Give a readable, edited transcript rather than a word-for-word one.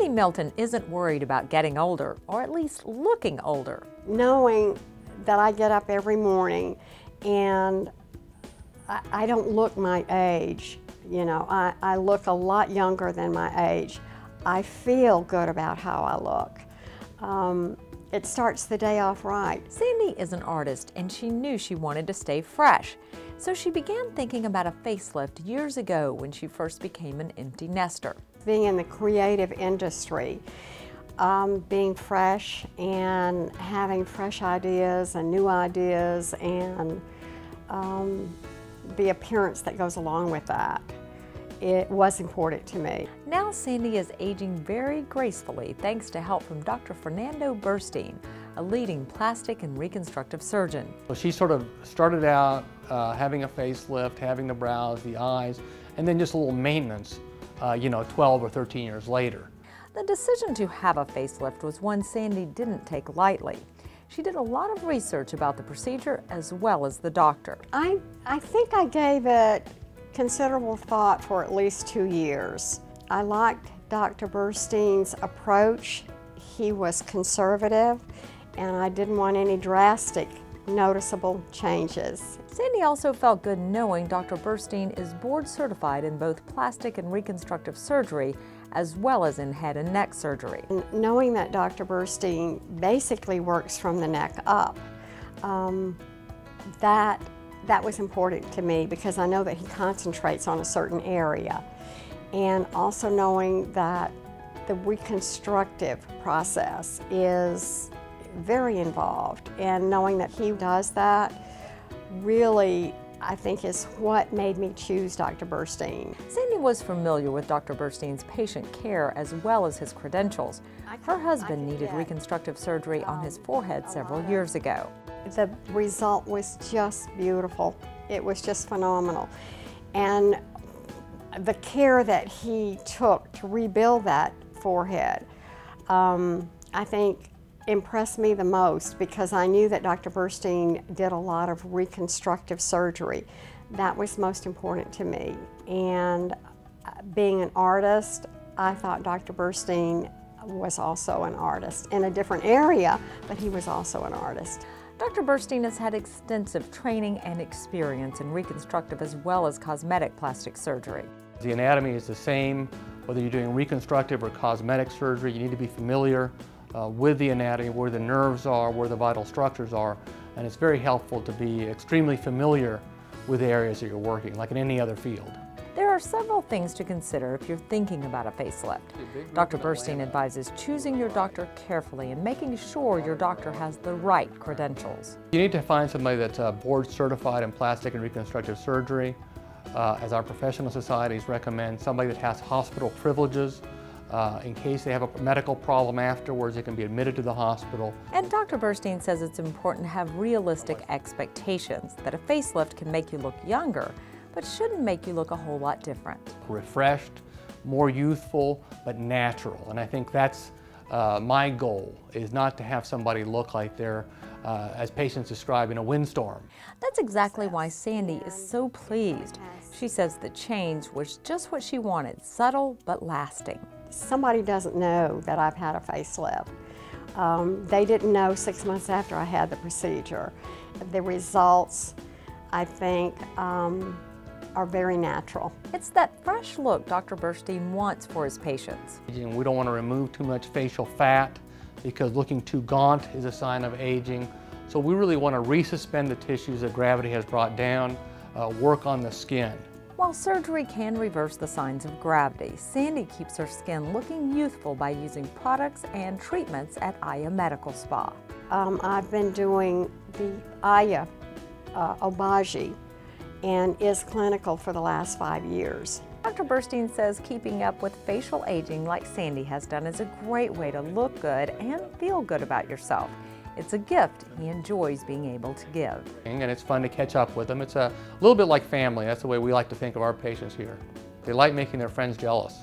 Sandy Milton isn't worried about getting older, or at least looking older. Knowing that I get up every morning and I don't look my age, you know, I look a lot younger than my age. I feel good about how I look. It starts the day off right. Sandy is an artist and she knew she wanted to stay fresh. So she began thinking about a facelift years ago when she first became an empty nester. Being in the creative industry, being fresh and having fresh ideas and new ideas and the appearance that goes along with that, it was important to me. Now Sandy is aging very gracefully thanks to help from Dr. Fernando Burstein, a leading plastic and reconstructive surgeon. So she sort of started out having a facelift, having the brows, the eyes, and then just a little maintenance, 12 or 13 years later. The decision to have a facelift was one Sandy didn't take lightly. She did a lot of research about the procedure as well as the doctor. I think I gave it considerable thought for at least 2 years. I liked Dr. Burstein's approach. He was conservative and I didn't want any drastic, noticeable changes. Sandy also felt good knowing Dr. Burstein is board certified in both plastic and reconstructive surgery as well as in head and neck surgery. And knowing that Dr. Burstein basically works from the neck up, that was important to me because I know that he concentrates on a certain area. And also knowing that the reconstructive process is very involved, and knowing that he does that really, I think, is what made me choose Dr. Burstein. Sandy was familiar with Dr. Burstein's patient care as well as his credentials. Her husband needed reconstructive surgery on his forehead several years ago. The result was just beautiful. It was just phenomenal. And the care that he took to rebuild that forehead, I think impressed me the most because I knew that Dr. Burstein did a lot of reconstructive surgery. That was most important to me. And being an artist, I thought Dr. Burstein was also an artist in a different area, but he was also an artist. Dr. Burstein has had extensive training and experience in reconstructive as well as cosmetic plastic surgery. The anatomy is the same, whether you're doing reconstructive or cosmetic surgery. You need to be familiar with the anatomy, where the nerves are, where the vital structures are, and it's very helpful to be extremely familiar with the areas that you're working, like in any other field. There are several things to consider if you're thinking about a facelift. Dr. Burstein advises choosing your doctor carefully and making sure your doctor has the right credentials. You need to find somebody that's board certified in plastic and reconstructive surgery. As our professional societies recommend, somebody that has hospital privileges. In case they have a medical problem afterwards, they can be admitted to the hospital. And Dr. Burstein says it's important to have realistic expectations that a facelift can make you look younger, but shouldn't make you look a whole lot different. Refreshed, more youthful, but natural. And I think that's my goal, is not to have somebody look like they're, as patients describe, in a windstorm. That's exactly why Sandy is so pleased. She says the change was just what she wanted, subtle but lasting. Somebody doesn't know that I've had a facelift. They didn't know 6 months after I had the procedure. The results, I think, are very natural. It's that fresh look Dr. Burstein wants for his patients. We don't want to remove too much facial fat because looking too gaunt is a sign of aging. So we really want to resuspend the tissues that gravity has brought down, work on the skin. While surgery can reverse the signs of gravity, Sandy keeps her skin looking youthful by using products and treatments at Aya Medical Spa. I've been doing the Aya Obagi and is clinical for the last 5 years. Dr. Burstein says keeping up with facial aging like Sandy has done is a great way to look good and feel good about yourself. It's a gift he enjoys being able to give. And it's fun to catch up with them. It's a little bit like family. That's the way we like to think of our patients here. They like making their friends jealous.